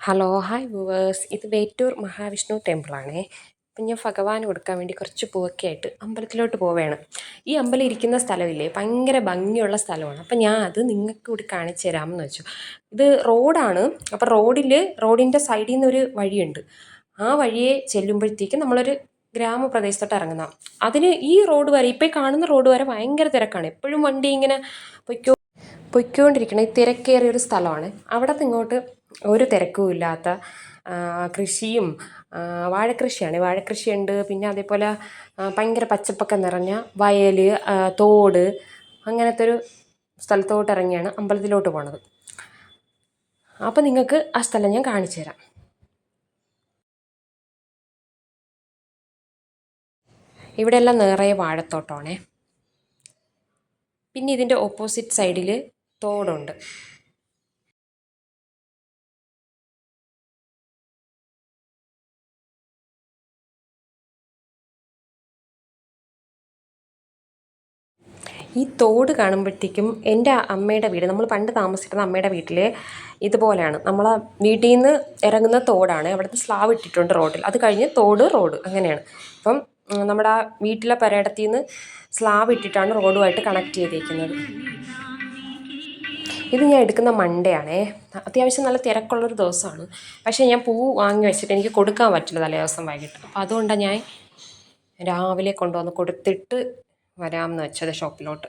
Hello hi viewers, ഇത് വേറ്റൂർ മഹാവിഷ്ണു ടെമ്പിളാണേ. അപ്പം ഞാൻ ഭഗവാന് കൊടുക്കാൻ വേണ്ടി കുറച്ച് പൂവൊക്കെ ആയിട്ട് അമ്പലത്തിലോട്ട് പോവുകയാണ്. ഈ അമ്പലം ഇരിക്കുന്ന സ്ഥലമില്ലേ, ഭയങ്കര ഭംഗിയുള്ള സ്ഥലമാണ്. അപ്പം ഞാൻ അത് നിങ്ങൾക്ക് കൂടി കാണിച്ചു തരാമെന്ന് വെച്ചു. ഇത് റോഡാണ്. അപ്പം റോഡിൻ്റെ സൈഡിൽ നിന്നൊരു വഴിയുണ്ട്. ആ വഴിയെ ചെല്ലുമ്പോഴത്തേക്കും നമ്മളൊരു ഗ്രാമപ്രദേശത്തോട്ട് ഇറങ്ങുന്ന അതിന് ഈ റോഡ് വരെ, ഇപ്പോൾ ഈ കാണുന്ന റോഡ് വരെ ഭയങ്കര തിരക്കാണ്. എപ്പോഴും വണ്ടി ഇങ്ങനെ പൊയ്ക്കൊണ്ടിരിക്കണം. ഈ തിരക്കേറിയൊരു സ്ഥലമാണ്. അവിടെ നിന്ന് ഇങ്ങോട്ട് ഒരു തിരക്കും ഇല്ലാത്ത കൃഷിയും വാഴക്കൃഷിയാണ്. വാഴക്കൃഷിയുണ്ട്. പിന്നെ അതേപോലെ ഭയങ്കര പച്ചപ്പൊക്കെ നിറഞ്ഞ വയൽ, തോട്, അങ്ങനത്തെ ഒരു സ്ഥലത്തോട്ട് ഇറങ്ങിയാണ് അമ്പലത്തിലോട്ട് പോണത്. അപ്പോൾ നിങ്ങൾക്ക് ആ സ്ഥലം ഞാൻ കാണിച്ചു തരാം. ഇവിടെയെല്ലാം നിറയെ വാഴത്തോട്ടമാണേ. പിന്നെ ഇതിൻ്റെ ഓപ്പോസിറ്റ് സൈഡിൽ തോടുണ്ട്. ഈ തോട് കാണുമ്പോഴത്തേക്കും എൻ്റെ അമ്മയുടെ വീട്, നമ്മൾ പണ്ട് താമസിച്ചിരുന്ന അമ്മയുടെ വീട്ടിൽ ഇതുപോലെയാണ്. നമ്മളെ വീട്ടിൽ നിന്ന് ഇറങ്ങുന്ന തോടാണ്. അവിടുത്തെ സ്ലാവ് ഇട്ടിട്ടുണ്ട് റോഡിൽ. അത് കഴിഞ്ഞ് റോഡ് അങ്ങനെയാണ്. അപ്പം നമ്മുടെ ആ വീട്ടിലെ പെരയിടത്തിൽ നിന്ന് സ്ലാവ് ഇട്ടിട്ടാണ് റോഡുമായിട്ട് കണക്ട് ചെയ്തിരിക്കുന്നത്. ഇത് ഞാൻ എടുക്കുന്ന മണ്ടയാണേ. അത്യാവശ്യം നല്ല തിരക്കുള്ളൊരു ദിവസമാണ്. പക്ഷേ ഞാൻ പൂ വാങ്ങി വെച്ചിട്ട് എനിക്ക് കൊടുക്കാൻ പറ്റില്ല തലേ ദിവസം വൈകിട്ട്. അപ്പോൾ അതുകൊണ്ടാണ് ഞാൻ രാവിലെ കൊണ്ടുവന്ന് കൊടുത്തിട്ട് വരാമെന്ന് വെച്ചത് ഷോപ്പിലോട്ട്.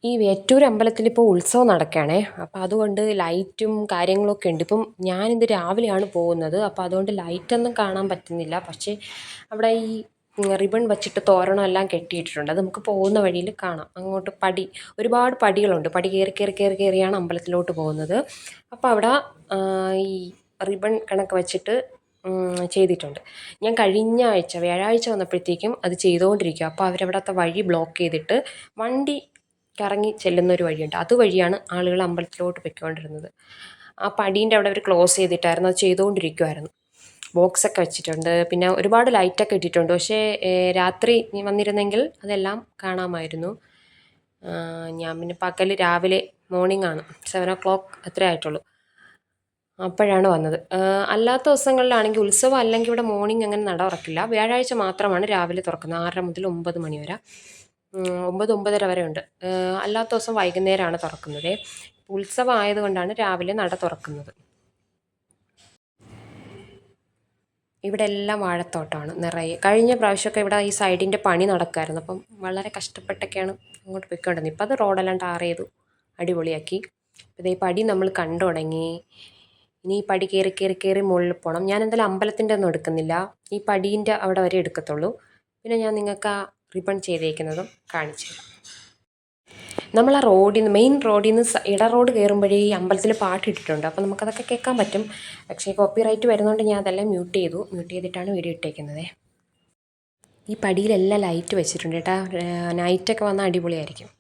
ഈ വേറ്റൂർ അമ്പലത്തിൽ ഇപ്പോൾ ഉത്സവം നടക്കുകയാണേ. അപ്പോൾ അതുകൊണ്ട് ലൈറ്റും കാര്യങ്ങളൊക്കെ ഉണ്ട്. ഇപ്പം ഞാനിത് രാവിലെയാണ് പോകുന്നത്. അപ്പോൾ അതുകൊണ്ട് ലൈറ്റൊന്നും കാണാൻ പറ്റുന്നില്ല. പക്ഷേ അവിടെ ഈ റിബൺ വെച്ചിട്ട് തോരണം എല്ലാം കെട്ടിയിട്ടിട്ടുണ്ട്. അത് നമുക്ക് പോകുന്ന വഴിയിൽ കാണാം. അങ്ങോട്ട് ഒരുപാട് പടികളുണ്ട്. പടി കയറിയാണ് അമ്പലത്തിലോട്ട് പോകുന്നത്. അപ്പോൾ അവിടെ ഈ റിബൺ കണക്ക് വെച്ചിട്ട് ചെയ്തിട്ടുണ്ട്. ഞാൻ കഴിഞ്ഞ ആഴ്ച വ്യാഴാഴ്ച വന്നപ്പോഴത്തേക്കും അത് ചെയ്തുകൊണ്ടിരിക്കുക. അപ്പോൾ അവരവിടുത്തെ വഴി ബ്ലോക്ക് ചെയ്തിട്ട് വണ്ടി കറങ്ങി ചെല്ലുന്നൊരു വഴിയുണ്ട്. അതുവഴിയാണ് ആളുകൾ അമ്പലത്തിലോട്ട് പൊയ്ക്കൊണ്ടിരുന്നത്. ആ പടീൻ്റെ അവിടെ അവർ ക്ലോസ് ചെയ്തിട്ടായിരുന്നു. അത് ചെയ്തുകൊണ്ടിരിക്കുമായിരുന്നു. ബോക്സൊക്കെ വെച്ചിട്ടുണ്ട്. പിന്നെ ഒരുപാട് ലൈറ്റൊക്കെ ഇട്ടിട്ടുണ്ട്. പക്ഷേ രാത്രി വന്നിരുന്നെങ്കിൽ അതെല്ലാം കാണാമായിരുന്നു. ഞാൻ പിന്നെ രാവിലെ മോർണിംഗ് ആണ്, 7 o'clock അത്രേ ആയിട്ടുള്ളൂ. അപ്പോഴാണ് വന്നത്. അല്ലാത്ത ദിവസങ്ങളിലാണെങ്കിൽ ഉത്സവം അല്ലെങ്കിൽ ഇവിടെ മോർണിംഗ് അങ്ങനെ നട തുറക്കില്ല. വ്യാഴാഴ്ച മാത്രമാണ് രാവിലെ തുറക്കുന്നത്. 6:30 മുതൽ 9 മണി വരെ, 9-9:30 വരെ ഉണ്ട്. അല്ലാത്ത ദിവസം വൈകുന്നേരമാണ് തുറക്കുന്നത്. ഉത്സവം ആയതുകൊണ്ടാണ് രാവിലെ നട തുറക്കുന്നത്. ഇവിടെ എല്ലാം വാഴത്തോട്ടമാണ് നിറയെ. കഴിഞ്ഞ പ്രാവശ്യമൊക്കെ ഇവിടെ ഈ സൈഡിൻ്റെ പണി നടക്കുമായിരുന്നു. അപ്പം വളരെ കഷ്ടപ്പെട്ടൊക്കെയാണ് അങ്ങോട്ട് പോയിക്കൊണ്ടിരുന്നത്. ഇപ്പം അത് റോഡെല്ലാം ടാർ ചെയ്തു അടിപൊളിയാക്കി. അപ്പോൾ ഈ പടി നമ്മൾ കണ്ടു തുടങ്ങി. ഇനി ഈ പടി കയറി മുകളിൽ പോകണം. ഞാൻ എന്തായാലും അമ്പലത്തിൻ്റെ ഒന്നും എടുക്കുന്നില്ല. ഈ പടീൻ്റെ അവിടെ വരെ എടുക്കത്തുള്ളൂ. പിന്നെ ഞാൻ നിങ്ങൾക്ക് ആ റിബൺ ചെയ്തേക്കുന്നതും കാണിച്ചു തരാം. നമ്മൾ ആ മെയിൻ റോഡിൽ നിന്ന് റോഡ് കയറുമ്പോഴേ ഈ അമ്പലത്തിൽ പാട്ടിട്ടിട്ടുണ്ട്. അപ്പോൾ നമുക്കതൊക്കെ കേൾക്കാൻ പറ്റും. പക്ഷേ കോപ്പിറൈറ്റ് വരുന്നതുകൊണ്ട് ഞാൻ അതെല്ലാം മ്യൂട്ട് ചെയ്തിട്ടാണ് വീഡിയോ ഇട്ടേക്കുന്നത്. ഈ പടിയിലെല്ലാം ലൈറ്റ് വെച്ചിട്ടുണ്ട് കേട്ടോ. നൈറ്റൊക്കെ വന്നാൽ അടിപൊളിയായിരിക്കും.